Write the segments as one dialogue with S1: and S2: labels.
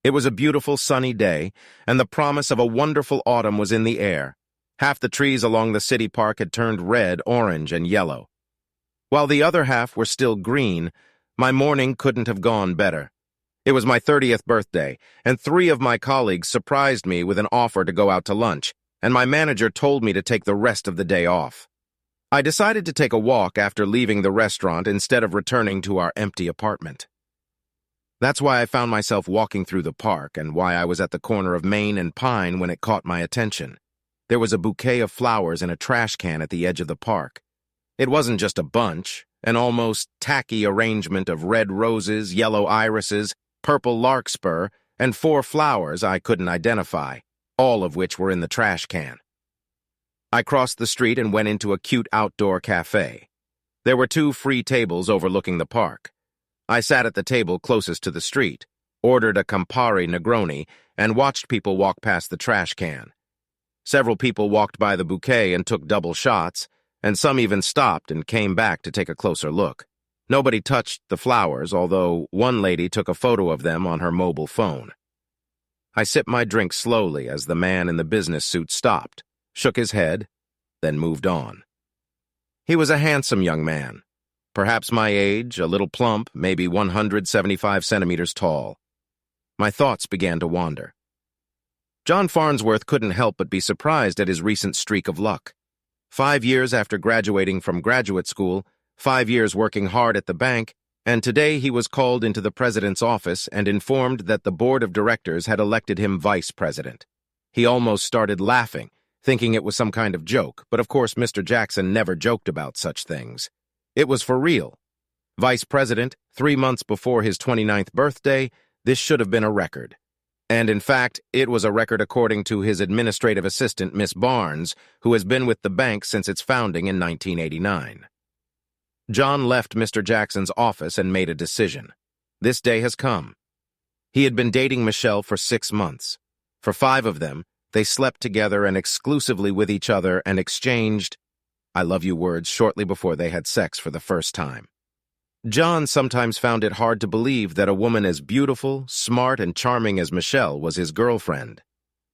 S1: It was a beautiful sunny day, and the promise of a wonderful autumn was in the air. Half the trees along the city park had turned red, orange, and yellow. While the other half were still green, my morning couldn't have gone better. It was my 30th birthday, and 3 of my colleagues surprised me with an offer to go out to lunch, and my manager told me to take the rest of the day off. I decided to take a walk after leaving the restaurant instead of returning to our empty apartment. That's why I found myself walking through the park and why I was at the corner of Main and Pine when it caught my attention. There was a bouquet of flowers in a trash can at the edge of the park. It wasn't just a bunch, an almost tacky arrangement of red roses, yellow irises, purple larkspur, and 4 flowers I couldn't identify, all of which were in the trash can. I crossed the street and went into a cute outdoor cafe. There were 2 free tables overlooking the park. I sat at the table closest to the street, ordered a Campari Negroni, and watched people walk past the trash can. Several people walked by the bouquet and took double shots, and some even stopped and came back to take a closer look. Nobody touched the flowers, although one lady took a photo of them on her mobile phone. I sipped my drink slowly as the man in the business suit stopped, shook his head, then moved on. He was a handsome young man. Perhaps my age, a little plump, maybe 175 centimeters tall. My thoughts began to wander. John Farnsworth couldn't help but be surprised at his recent streak of luck. 5 years after graduating from graduate school, 5 years working hard at the bank, and today he was called into the president's office and informed that the board of directors had elected him vice president. He almost started laughing, thinking it was some kind of joke, but of course Mr. Jackson never joked about such things. It was for real. Vice President, 3 months before his 29th birthday, this should have been a record. And in fact, it was a record according to his administrative assistant, Miss Barnes, who has been with the bank since its founding in 1989. John left Mr. Jackson's office and made a decision. This day has come. He had been dating Michelle for 6 months. For 5 of them, they slept together and exclusively with each other and exchanged I love you words shortly before they had sex for the first time. John sometimes found it hard to believe that a woman as beautiful, smart, and charming as Michelle was his girlfriend.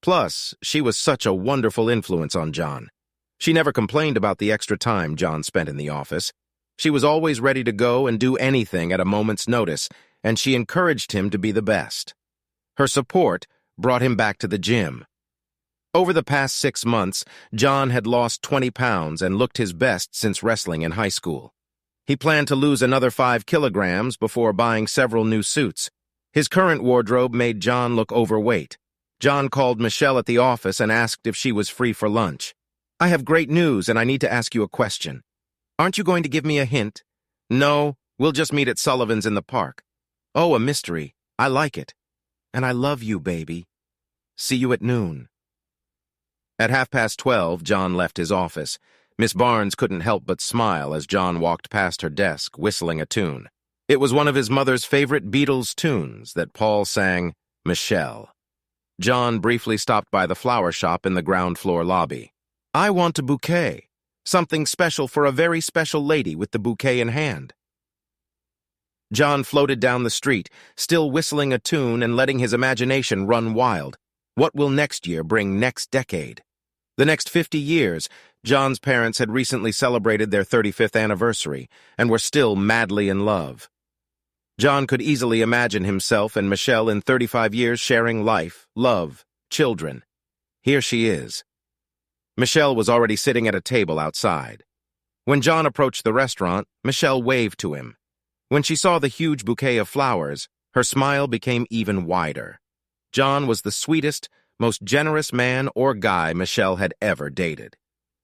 S1: Plus, she was such a wonderful influence on John. She never complained about the extra time John spent in the office. She was always ready to go and do anything at a moment's notice, and she encouraged him to be the best. Her support brought him back to the gym. Over the past 6 months, John had lost 20 pounds and looked his best since wrestling in high school. He planned to lose another 5 kilograms before buying several new suits. His current wardrobe made John look overweight. John called Michelle at the office and asked if she was free for lunch. I have great news and I need to ask you a question. Aren't you going to give me a hint? No, we'll just meet at Sullivan's in the park. Oh, a mystery. I like it. And I love you, baby. See you at noon. At 12:30, John left his office. Miss Barnes couldn't help but smile as John walked past her desk, whistling a tune. It was one of his mother's favorite Beatles tunes that Paul sang, Michelle. John briefly stopped by the flower shop in the ground floor lobby. I want a bouquet. Something special for a very special lady with the bouquet in hand. John floated down the street, still whistling a tune and letting his imagination run wild. What will next year bring next decade? The next 50 years, John's parents had recently celebrated their 35th anniversary and were still madly in love. John could easily imagine himself and Michelle in 35 years sharing life, love, children. Here she is. Michelle was already sitting at a table outside. When John approached the restaurant, Michelle waved to him. When she saw the huge bouquet of flowers, her smile became even wider. John was the sweetest, most generous man or guy Michelle had ever dated.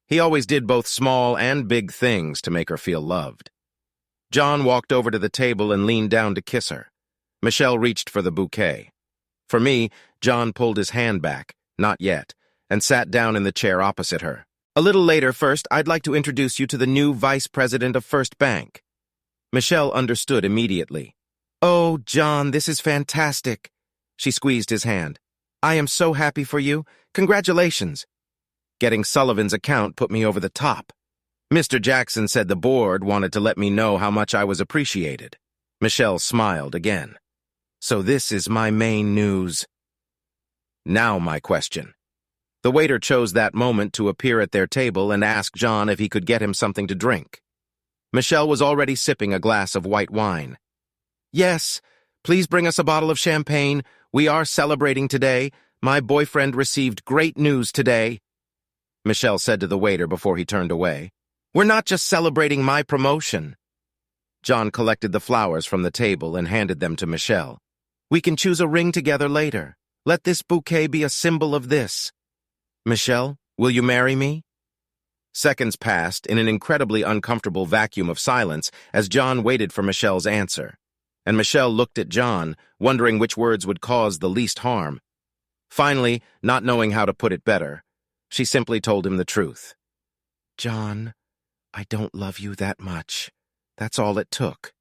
S1: He always did both small and big things to make her feel loved. John walked over to the table and leaned down to kiss her. Michelle reached for the bouquet. For me, John pulled his hand back, not yet, and sat down in the chair opposite her. A little later, first, I'd like to introduce you to the new vice president of First Bank. Michelle understood immediately. Oh, John, this is fantastic. She squeezed his hand. I am so happy for you. Congratulations. Getting Sullivan's account put me over the top. Mr. Jackson said the board wanted to let me know how much I was appreciated. Michelle smiled again. So this is my main news. Now my question. The waiter chose that moment to appear at their table and ask John if he could get him something to drink. Michelle was already sipping a glass of white wine. Yes, please bring us a bottle of champagne. We are celebrating today. My boyfriend received great news today, Michelle said to the waiter before he turned away. We're not just celebrating my promotion. John collected the flowers from the table and handed them to Michelle. We can choose a ring together later. Let this bouquet be a symbol of this. Michelle, will you marry me? Seconds passed in an incredibly uncomfortable vacuum of silence as John waited for Michelle's answer. And Michelle looked at John, wondering which words would cause the least harm. Finally, not knowing how to put it better, she simply told him the truth. John, I don't love you that much. That's all it took.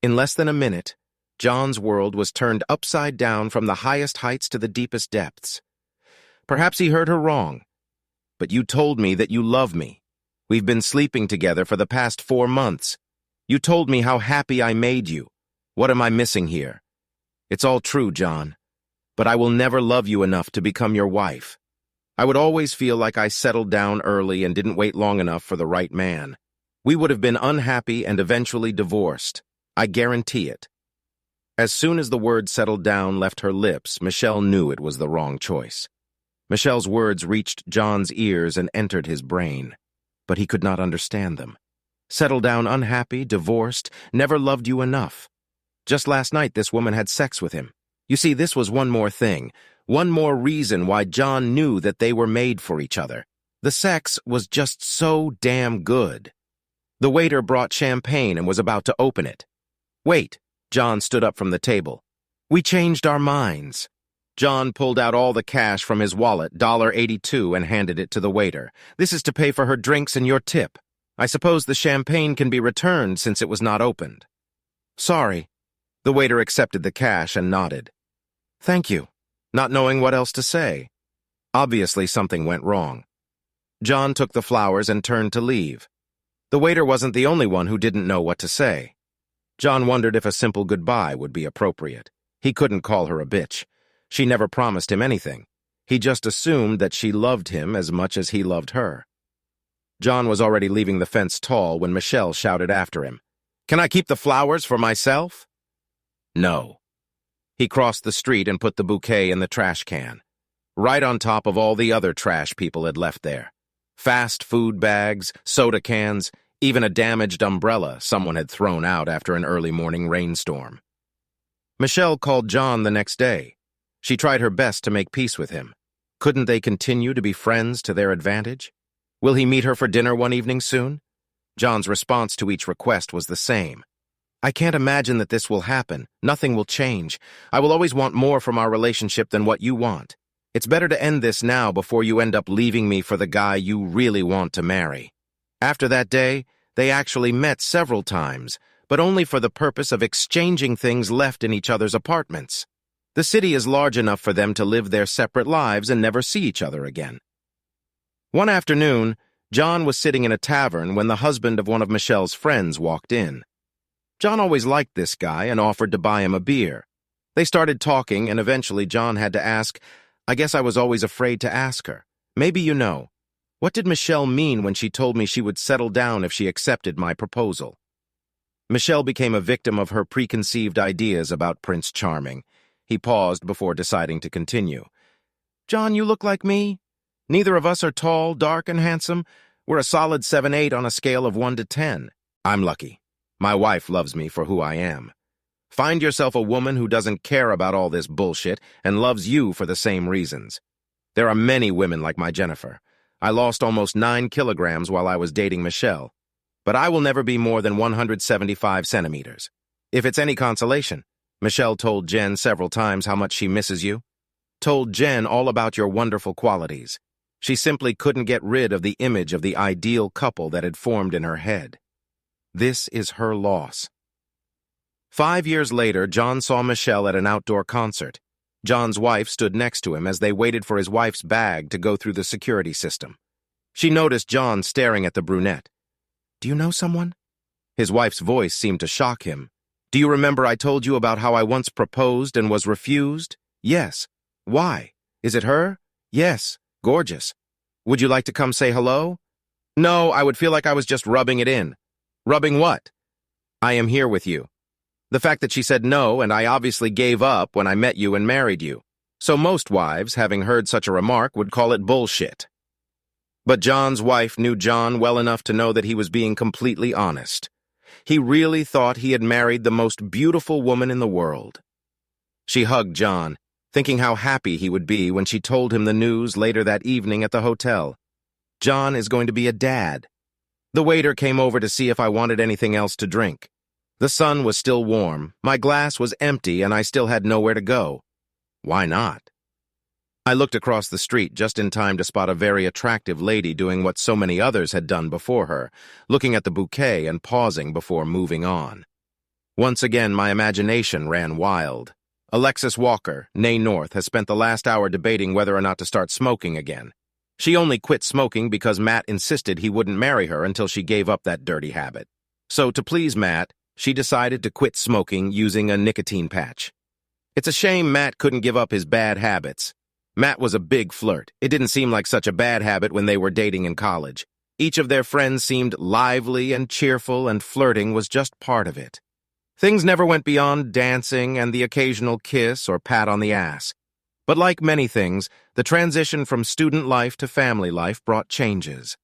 S1: In less than a minute, John's world was turned upside down from the highest heights to the deepest depths. Perhaps he heard her wrong. But you told me that you love me. We've been sleeping together for the past 4 months. You told me how happy I made you. What am I missing here? It's all true, John. But I will never love you enough to become your wife. I would always feel like I settled down early and didn't wait long enough for the right man. We would have been unhappy and eventually divorced. I guarantee it. As soon as the word settled down left her lips, Michelle knew it was the wrong choice. Michelle's words reached John's ears and entered his brain, but he could not understand them. Settle down unhappy, divorced, never loved you enough. Just last night this woman had sex with him. You see, this was one more thing, one more reason why John knew that they were made for each other. The sex was just so damn good. The waiter brought champagne and was about to open it. Wait, John stood up from the table. We changed our minds. John pulled out all the cash from his wallet, $82, and handed it to the waiter. This is to pay for her drinks and your tip. I suppose the champagne can be returned since it was not opened. Sorry. The waiter accepted the cash and nodded. Thank you, not knowing what else to say. Obviously something went wrong. John took the flowers and turned to leave. The waiter wasn't the only one who didn't know what to say. John wondered if a simple goodbye would be appropriate. He couldn't call her a bitch. She never promised him anything. He just assumed that she loved him as much as he loved her. John was already leaving the fence tall when Michelle shouted after him, Can I keep the flowers for myself? No. He crossed the street and put the bouquet in the trash can, right on top of all the other trash people had left there. Fast food bags, soda cans, even a damaged umbrella someone had thrown out after an early morning rainstorm. Michelle called John the next day. She tried her best to make peace with him. Couldn't they continue to be friends to their advantage? Will he meet her for dinner one evening soon? John's response to each request was the same. I can't imagine that this will happen. Nothing will change. I will always want more from our relationship than what you want. It's better to end this now before you end up leaving me for the guy you really want to marry. After that day, they actually met several times, but only for the purpose of exchanging things left in each other's apartments. The city is large enough for them to live their separate lives and never see each other again. One afternoon, John was sitting in a tavern when the husband of one of Michelle's friends walked in. John always liked this guy and offered to buy him a beer. They started talking, and eventually John had to ask, I guess I was always afraid to ask her. Maybe you know. What did Michelle mean when she told me she would settle down if she accepted my proposal? Michelle became a victim of her preconceived ideas about Prince Charming. He paused before deciding to continue. John, you look like me. Neither of us are tall, dark, and handsome. We're a solid 7-8 on a scale of 1 to 10. I'm lucky. My wife loves me for who I am. Find yourself a woman who doesn't care about all this bullshit and loves you for the same reasons. There are many women like my Jennifer. I lost almost 9 kilograms while I was dating Michelle. But I will never be more than 175 centimeters. If it's any consolation, Michelle told Jen several times how much she misses you. Told Jen all about your wonderful qualities. She simply couldn't get rid of the image of the ideal couple that had formed in her head. This is her loss. 5 years later, John saw Michelle at an outdoor concert. John's wife stood next to him as they waited for his wife's bag to go through the security system. She noticed John staring at the brunette. Do you know someone? His wife's voice seemed to shock him. Do you remember I told you about how I once proposed and was refused? Yes. Why? Is it her? Yes. Gorgeous. Would you like to come say hello? No, I would feel like I was just rubbing it in. Rubbing what? I am here with you. The fact that she said no, and I obviously gave up when I met you and married you. So most wives, having heard such a remark, would call it bullshit. But John's wife knew John well enough to know that he was being completely honest. He really thought he had married the most beautiful woman in the world. She hugged John, thinking how happy he would be when she told him the news later that evening at the hotel. John is going to be a dad. The waiter came over to see if I wanted anything else to drink. The sun was still warm, my glass was empty, and I still had nowhere to go. Why not? I looked across the street just in time to spot a very attractive lady doing what so many others had done before her, looking at the bouquet and pausing before moving on. Once again, my imagination ran wild. Alexis Walker, née North, has spent the last hour debating whether or not to start smoking again. She only quit smoking because Matt insisted he wouldn't marry her until she gave up that dirty habit. So, to please Matt, she decided to quit smoking using a nicotine patch. It's a shame Matt couldn't give up his bad habits. Matt was a big flirt. It didn't seem like such a bad habit when they were dating in college. Each of their friends seemed lively and cheerful, and flirting was just part of it. Things never went beyond dancing and the occasional kiss or pat on the ass. But like many things, the transition from student life to family life brought changes.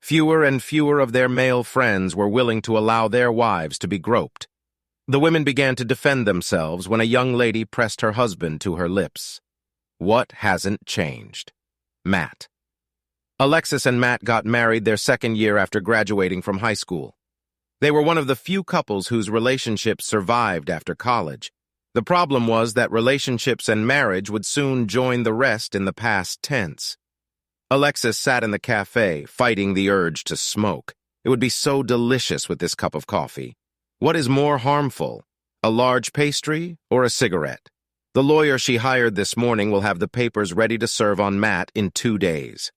S1: Fewer and fewer of their male friends were willing to allow their wives to be groped. The women began to defend themselves when a young lady pressed her husband to her lips. What hasn't changed? Matt. Alexis and Matt got married their second year after graduating from high school. They were one of the few couples whose relationships survived after college. The problem was that relationships and marriage would soon join the rest in the past tense. Alexis sat in the cafe, fighting the urge to smoke. It would be so delicious with this cup of coffee. What is more harmful, a large pastry or a cigarette? The lawyer she hired this morning will have the papers ready to serve on Matt in 2 days.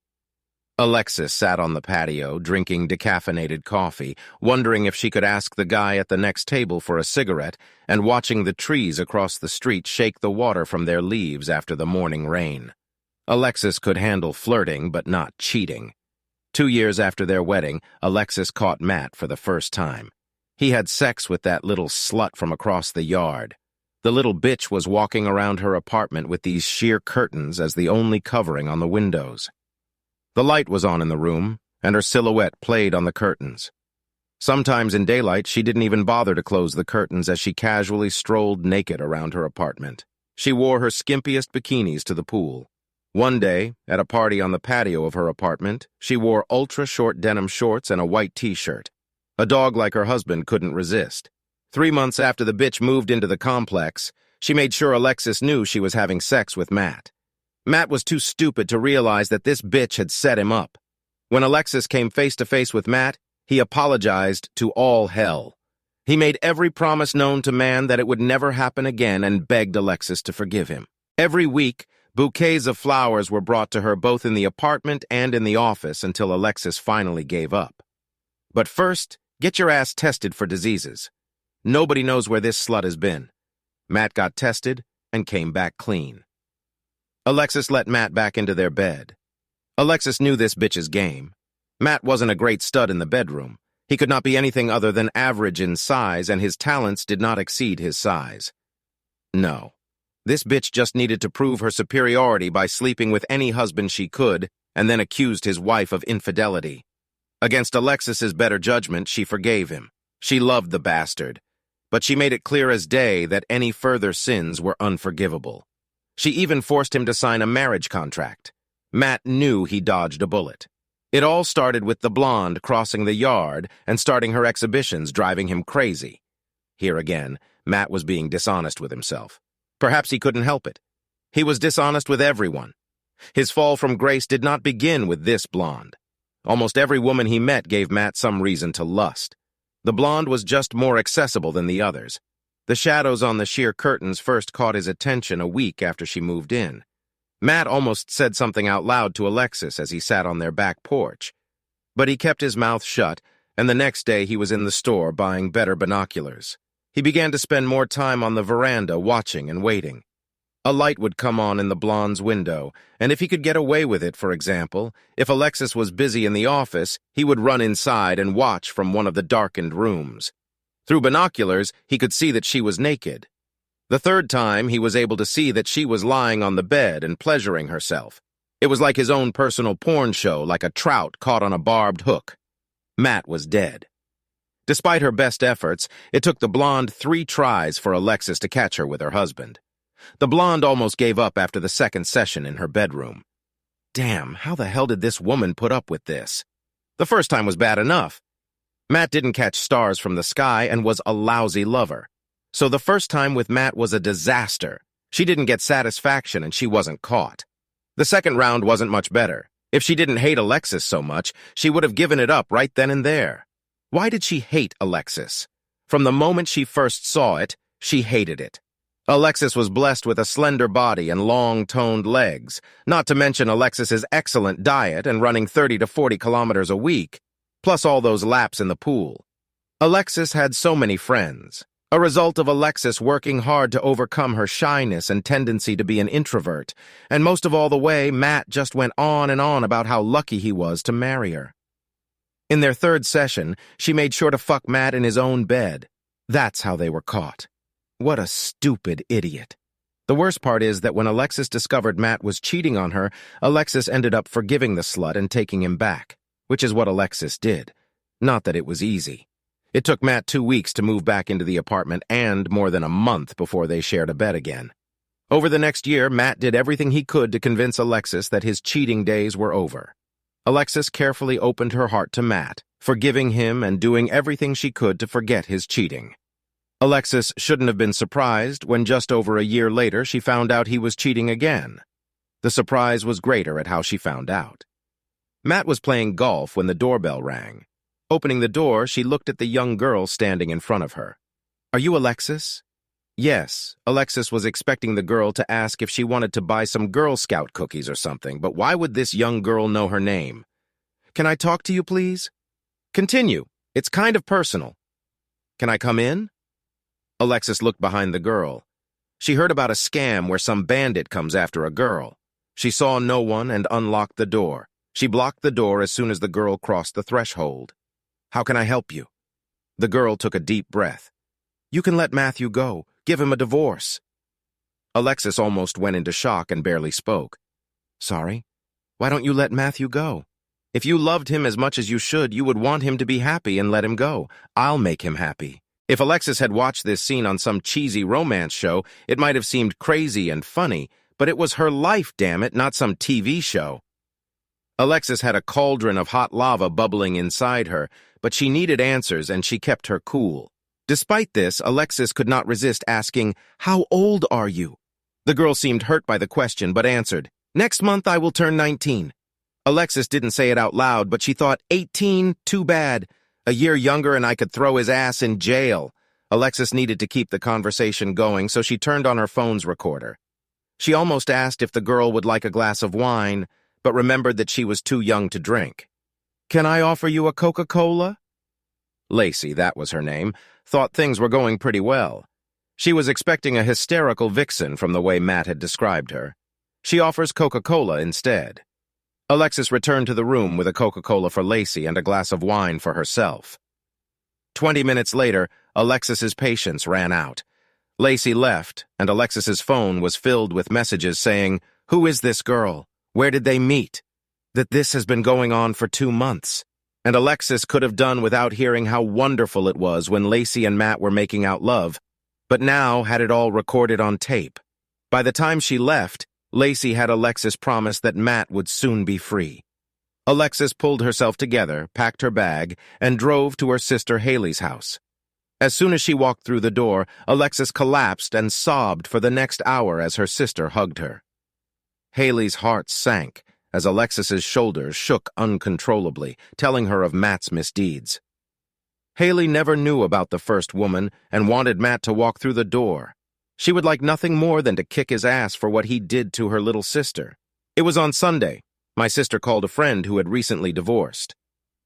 S1: Alexis sat on the patio, drinking decaffeinated coffee, wondering if she could ask the guy at the next table for a cigarette, and watching the trees across the street shake the water from their leaves after the morning rain. Alexis could handle flirting, but not cheating. 2 years after their wedding, Alexis caught Matt for the first time. He had sex with that little slut from across the yard. The little bitch was walking around her apartment with these sheer curtains as the only covering on the windows. The light was on in the room, and her silhouette played on the curtains. Sometimes in daylight, she didn't even bother to close the curtains as she casually strolled naked around her apartment. She wore her skimpiest bikinis to the pool. One day, at a party on the patio of her apartment, she wore ultra-short denim shorts and a white t-shirt. A dog like her husband couldn't resist. 3 months after the bitch moved into the complex, she made sure Alexis knew she was having sex with Matt. Matt was too stupid to realize that this bitch had set him up. When Alexis came face-to-face with Matt, he apologized to all hell. He made every promise known to man that it would never happen again and begged Alexis to forgive him. Every week, bouquets of flowers were brought to her both in the apartment and in the office until Alexis finally gave up. But first, get your ass tested for diseases. Nobody knows where this slut has been. Matt got tested and came back clean. Alexis let Matt back into their bed. Alexis knew this bitch's game. Matt wasn't a great stud in the bedroom. He could not be anything other than average in size, and his talents did not exceed his size. No. This bitch just needed to prove her superiority by sleeping with any husband she could, and then accused his wife of infidelity. Against Alexis's better judgment, she forgave him. She loved the bastard. But she made it clear as day that any further sins were unforgivable. She even forced him to sign a marriage contract. Matt knew he dodged a bullet. It all started with the blonde crossing the yard and starting her exhibitions, driving him crazy. Here again, Matt was being dishonest with himself. Perhaps he couldn't help it. He was dishonest with everyone. His fall from grace did not begin with this blonde. Almost every woman he met gave Matt some reason to lust. The blonde was just more accessible than the others. The shadows on the sheer curtains first caught his attention a week after she moved in. Matt almost said something out loud to Alexis as he sat on their back porch. But he kept his mouth shut, and the next day he was in the store buying better binoculars. He began to spend more time on the veranda watching and waiting. A light would come on in the blonde's window, and if he could get away with it, for example, if Alexis was busy in the office, he would run inside and watch from one of the darkened rooms. Through binoculars, he could see that she was naked. The third time, he was able to see that she was lying on the bed and pleasuring herself. It was like his own personal porn show, like a trout caught on a barbed hook. Matt was dead. Despite her best efforts, it took the blonde 3 tries for Alexis to catch her with her husband. The blonde almost gave up after the second session in her bedroom. Damn, how the hell did this woman put up with this? The first time was bad enough. Matt didn't catch stars from the sky and was a lousy lover. So the first time with Matt was a disaster. She didn't get satisfaction and she wasn't caught. The second round wasn't much better. If she didn't hate Alexis so much, she would have given it up right then and there. Why did she hate Alexis? From the moment she first saw it, she hated it. Alexis was blessed with a slender body and long, toned legs, not to mention Alexis's excellent diet and running 30 to 40 kilometers a week, plus all those laps in the pool. Alexis had so many friends, a result of Alexis working hard to overcome her shyness and tendency to be an introvert, and most of all the way, Matt just went on and on about how lucky he was to marry her. In their third session, she made sure to fuck Matt in his own bed. That's how they were caught. What a stupid idiot. The worst part is that when Alexis discovered Matt was cheating on her, Alexis ended up forgiving the slut and taking him back, which is what Alexis did. Not that it was easy. It took Matt 2 weeks to move back into the apartment and more than a month before they shared a bed again. Over the next year, Matt did everything he could to convince Alexis that his cheating days were over. Alexis carefully opened her heart to Matt, forgiving him and doing everything she could to forget his cheating. Alexis shouldn't have been surprised when just over a year later she found out he was cheating again. The surprise was greater at how she found out. Matt was playing golf when the doorbell rang. Opening the door, she looked at the young girl standing in front of her. "Are you Alexis?" Yes, Alexis was expecting the girl to ask if she wanted to buy some Girl Scout cookies or something, but why would this young girl know her name? "Can I talk to you, please?" "Continue. It's kind of personal." "Can I come in?" Alexis looked behind the girl. She heard about a scam where some bandit comes after a girl. She saw no one and unlocked the door. She blocked the door as soon as the girl crossed the threshold. "How can I help you?" The girl took a deep breath. "You can let Matthew go. Give him a divorce." Alexis almost went into shock and barely spoke. "Sorry? Why don't you let Matthew go? If you loved him as much as you should, you would want him to be happy and let him go. I'll make him happy." If Alexis had watched this scene on some cheesy romance show, it might have seemed crazy and funny, but it was her life, damn it, not some TV show. Alexis had a cauldron of hot lava bubbling inside her, but she needed answers and she kept her cool. Despite this, Alexis could not resist asking, "How old are you?" The girl seemed hurt by the question, but answered, "Next month I will turn 19. Alexis didn't say it out loud, but she thought, 18, too bad. A year younger and I could throw his ass in jail. Alexis needed to keep the conversation going, so she turned on her phone's recorder. She almost asked if the girl would like a glass of wine, but remembered that she was too young to drink. "Can I offer you a Coca-Cola?" Lacey, that was her name, thought things were going pretty well. She was expecting a hysterical vixen from the way Matt had described her. She offers Coca-Cola instead. Alexis returned to the room with a Coca-Cola for Lacey and a glass of wine for herself. 20 minutes later, Alexis's patience ran out. Lacey left, and Alexis's phone was filled with messages saying, "Who is this girl? Where did they meet?" That this has been going on for 2 months. And Alexis could have done without hearing how wonderful it was when Lacey and Matt were making out love, but now had it all recorded on tape. By the time she left, Lacey had Alexis promise that Matt would soon be free. Alexis pulled herself together, packed her bag, and drove to her sister Haley's house. As soon as she walked through the door, Alexis collapsed and sobbed for the next hour as her sister hugged her. Haley's heart sank as Alexis's shoulders shook uncontrollably, telling her of Matt's misdeeds. Haley never knew about the first woman and wanted Matt to walk through the door. She would like nothing more than to kick his ass for what he did to her little sister. It was on Sunday. My sister called a friend who had recently divorced.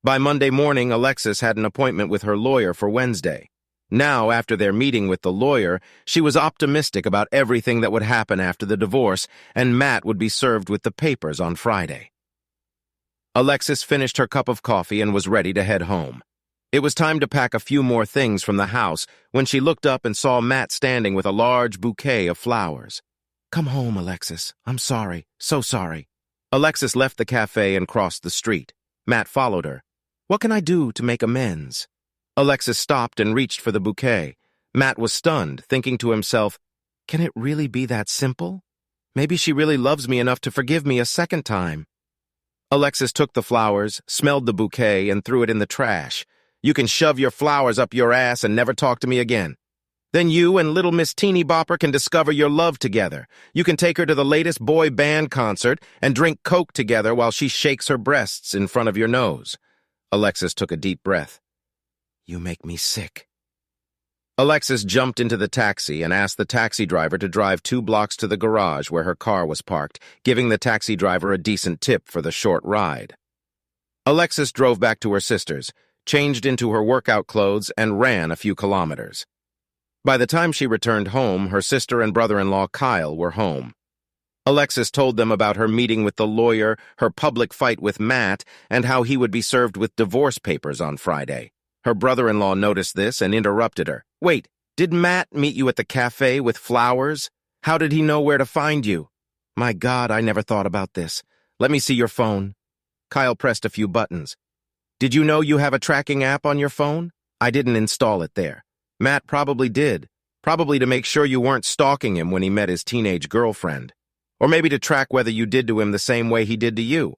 S1: By Monday morning, Alexis had an appointment with her lawyer for Wednesday. Now, after their meeting with the lawyer, she was optimistic about everything that would happen after the divorce, and Matt would be served with the papers on Friday. Alexis finished her cup of coffee and was ready to head home. It was time to pack a few more things from the house when she looked up and saw Matt standing with a large bouquet of flowers. "Come home, Alexis. I'm sorry. So sorry." Alexis left the cafe and crossed the street. Matt followed her. "What can I do to make amends?" Alexis stopped and reached for the bouquet. Matt was stunned, thinking to himself, "Can it really be that simple? Maybe she really loves me enough to forgive me a second time." Alexis took the flowers, smelled the bouquet, and threw it in the trash. "You can shove your flowers up your ass and never talk to me again. Then you and little Miss Teeny Bopper can discover your love together. You can take her to the latest boy band concert and drink Coke together while she shakes her breasts in front of your nose." Alexis took a deep breath. "You make me sick." Alexis jumped into the taxi and asked the taxi driver to drive 2 blocks to the garage where her car was parked, giving the taxi driver a decent tip for the short ride. Alexis drove back to her sister's, changed into her workout clothes, and ran a few kilometers. By the time she returned home, her sister and brother-in-law Kyle were home. Alexis told them about her meeting with the lawyer, her public fight with Matt, and how he would be served with divorce papers on Friday. Her brother-in-law noticed this and interrupted her. "Wait, did Matt meet you at the cafe with flowers? How did he know where to find you? My God, I never thought about this. Let me see your phone." Kyle pressed a few buttons. "Did you know you have a tracking app on your phone? I didn't install it there. Matt probably did, probably to make sure you weren't stalking him when he met his teenage girlfriend. Or maybe to track whether you did to him the same way he did to you.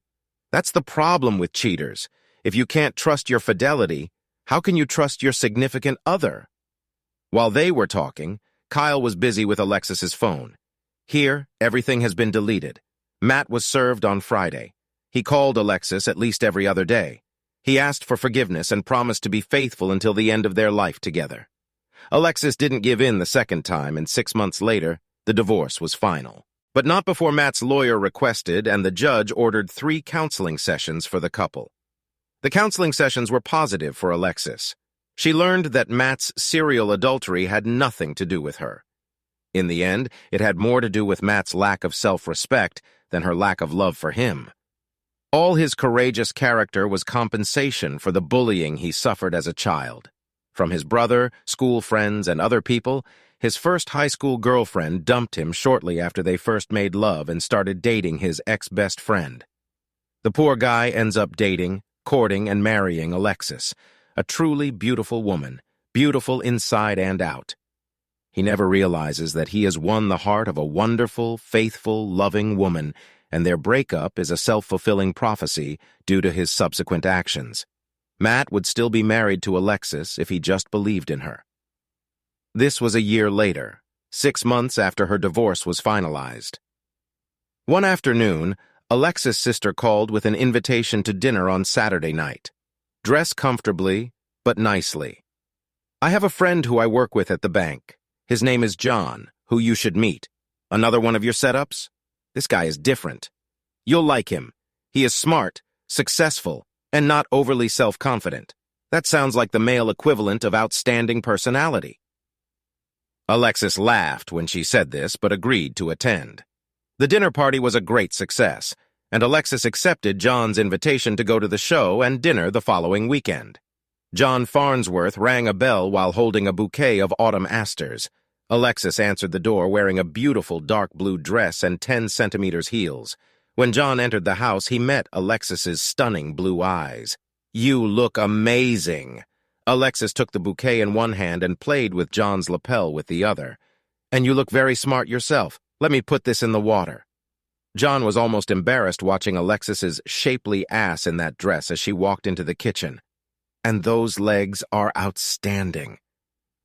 S1: That's the problem with cheaters. If you can't trust your fidelity, how can you trust your significant other?" While they were talking, Kyle was busy with Alexis's phone. "Here, everything has been deleted. Matt was served on Friday. He called Alexis at least every other day. He asked for forgiveness and promised to be faithful until the end of their life together." Alexis didn't give in the second time, and 6 months later, the divorce was final. But not before Matt's lawyer requested and the judge ordered 3 counseling sessions for the couple. The counseling sessions were positive for Alexis. She learned that Matt's serial adultery had nothing to do with her. In the end, it had more to do with Matt's lack of self-respect than her lack of love for him. All his courageous character was compensation for the bullying he suffered as a child. From his brother, school friends, and other people, his first high school girlfriend dumped him shortly after they first made love and started dating his ex-best friend. The poor guy ends up dating, courting, and marrying Alexis, a truly beautiful woman, beautiful inside and out. He never realizes that he has won the heart of a wonderful, faithful, loving woman, and their breakup is a self-fulfilling prophecy due to his subsequent actions. Matt would still be married to Alexis if he just believed in her. This was a year later, 6 months after her divorce was finalized. One afternoon, Alexis' sister called with an invitation to dinner on Saturday night. "Dress comfortably, but nicely. I have a friend who I work with at the bank. His name is John, who you should meet. Another one of your setups? This guy is different. You'll like him. He is smart, successful, and not overly self-confident. That sounds like the male equivalent of outstanding personality." Alexis laughed when she said this, but agreed to attend. The dinner party was a great success, and Alexis accepted John's invitation to go to the show and dinner the following weekend. John Farnsworth rang a bell while holding a bouquet of autumn asters. Alexis answered the door wearing a beautiful dark blue dress and 10 centimeters heels. When John entered the house, he met Alexis's stunning blue eyes. "You look amazing." Alexis took the bouquet in one hand and played with John's lapel with the other. "And you look very smart yourself. Let me put this in the water." John was almost embarrassed watching Alexis's shapely ass in that dress as she walked into the kitchen. "And those legs are outstanding."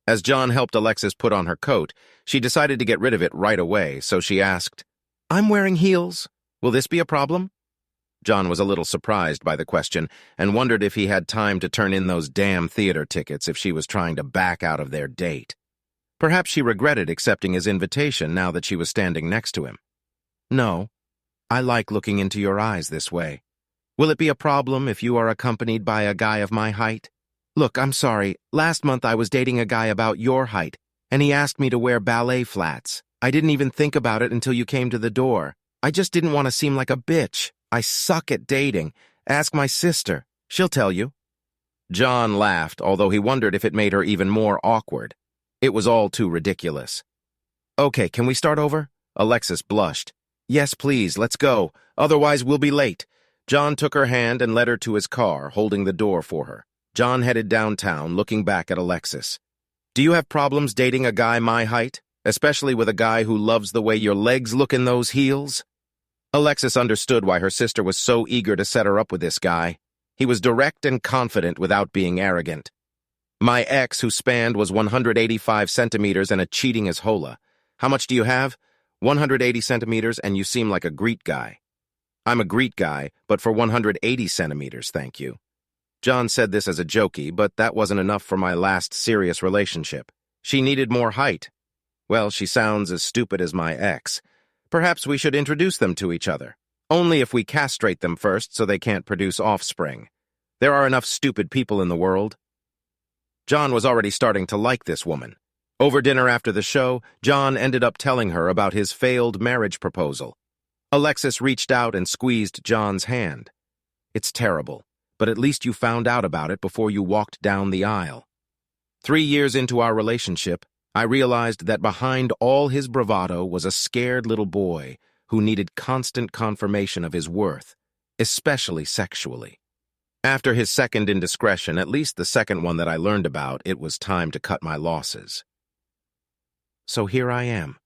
S1: As John helped Alexis put on her coat, she decided to get rid of it right away, so she asked, "I'm wearing heels. Will this be a problem?" John was a little surprised by the question and wondered if he had time to turn in those damn theater tickets if she was trying to back out of their date. Perhaps she regretted accepting his invitation now that she was standing next to him. "No, I like looking into your eyes this way. Will it be a problem if you are accompanied by a guy of my height?" Look, I'm sorry. Last month I was dating a guy about your height, and he asked me to wear ballet flats. I didn't even think about it until you came to the door. I just didn't want to seem like a bitch. I suck at dating. Ask my sister. She'll tell you. John laughed, although he wondered if it made her even more awkward. It was all too ridiculous. Okay, can we start over? Alexis blushed. Yes, please, let's go. Otherwise, we'll be late. John took her hand and led her to his car, holding the door for her. John headed downtown, looking back at Alexis. Do you have problems dating a guy my height? Especially with a guy who loves the way your legs look in those heels? Alexis understood why her sister was so eager to set her up with this guy. He was direct and confident without being arrogant. My ex, who spanned, was 185 centimeters and a cheating as hola. How much do you have? 180 centimeters, and you seem like a Greek guy. I'm a Greek guy, but for 180 centimeters, thank you. John said this as a jokey, but that wasn't enough for my last serious relationship. She needed more height. Well, she sounds as stupid as my ex. Perhaps we should introduce them to each other. Only if we castrate them first so they can't produce offspring. There are enough stupid people in the world. John was already starting to like this woman. Over dinner after the show, John ended up telling her about his failed marriage proposal. Alexis reached out and squeezed John's hand. It's terrible, but at least you found out about it before you walked down the aisle. 3 years into our relationship, I realized that behind all his bravado was a scared little boy who needed constant confirmation of his worth, especially sexually. After his second indiscretion, at least the second one that I learned about, it was time to cut my losses. So here I am.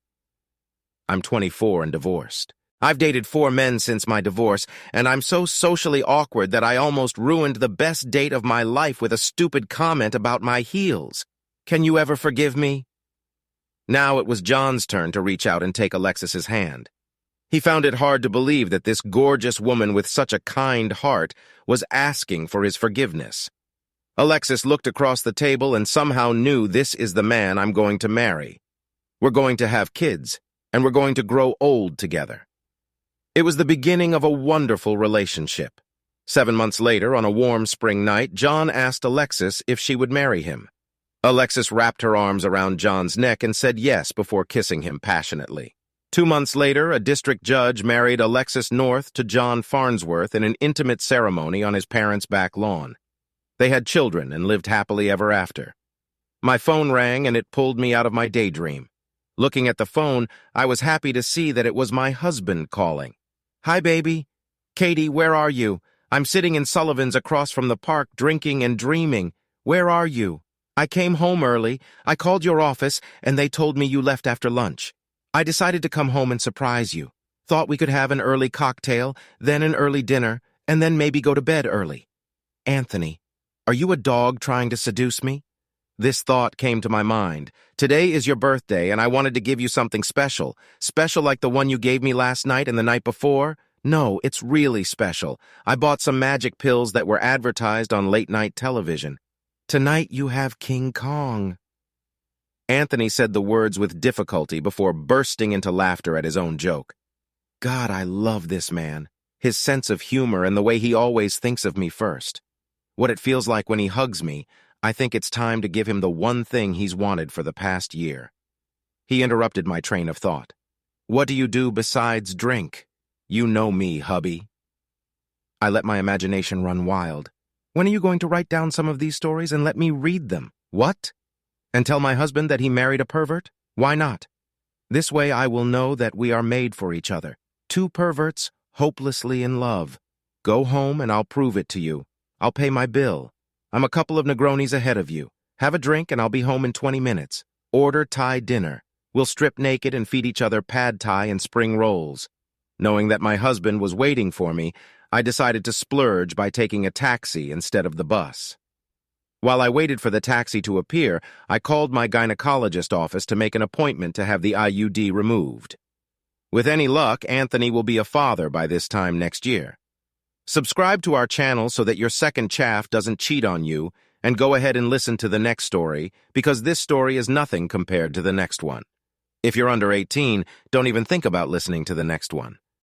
S1: I'm 24 and divorced. I've dated 4 men since my divorce, and I'm so socially awkward that I almost ruined the best date of my life with a stupid comment about my heels. Can you ever forgive me? Now it was John's turn to reach out and take Alexis's hand. He found it hard to believe that this gorgeous woman with such a kind heart was asking for his forgiveness. Alexis looked across the table and somehow knew this is the man I'm going to marry. We're going to have kids, and we're going to grow old together. It was the beginning of a wonderful relationship. 7 months later, on a warm spring night, John asked Alexis if she would marry him. Alexis wrapped her arms around John's neck and said yes before kissing him passionately. 2 months later, a district judge married Alexis North to John Farnsworth in an intimate ceremony on his parents' back lawn. They had children and lived happily ever after. My phone rang and it pulled me out of my daydream. Looking at the phone, I was happy to see that it was my husband calling. Hi, baby. Katie, where are you? I'm sitting in Sullivan's across from the park drinking and dreaming. Where are you? I came home early. I called your office and they told me you left after lunch. I decided to come home and surprise you. Thought we could have an early cocktail, then an early dinner, and then maybe go to bed early. Anthony, are you a dog trying to seduce me? This thought came to my mind. Today is your birthday, and I wanted to give you something special. Special like the one you gave me last night and the night before? No, it's really special. I bought some magic pills that were advertised on late-night television. Tonight you have King Kong. Anthony said the words with difficulty before bursting into laughter at his own joke. God, I love this man. His sense of humor and the way he always thinks of me first. What it feels like when he hugs me, I think it's time to give him the one thing he's wanted for the past year. He interrupted my train of thought. What do you do besides drink? You know me, hubby. I let my imagination run wild. When are you going to write down some of these stories and let me read them? What? And tell my husband that he married a pervert? Why not? This way I will know that we are made for each other. 2 perverts, hopelessly in love. Go home and I'll prove it to you. I'll pay my bill. I'm a couple of Negronis ahead of you. Have a drink and I'll be home in 20 minutes. Order Thai dinner. We'll strip naked and feed each other pad Thai and spring rolls. Knowing that my husband was waiting for me, I decided to splurge by taking a taxi instead of the bus. While I waited for the taxi to appear, I called my gynecologist office to make an appointment to have the IUD removed. With any luck, Anthony will be a father by this time next year. Subscribe to our channel so that your second chaff doesn't cheat on you, and go ahead and listen to the next story, because this story is nothing compared to the next one. If you're under 18, don't even think about listening to the next one.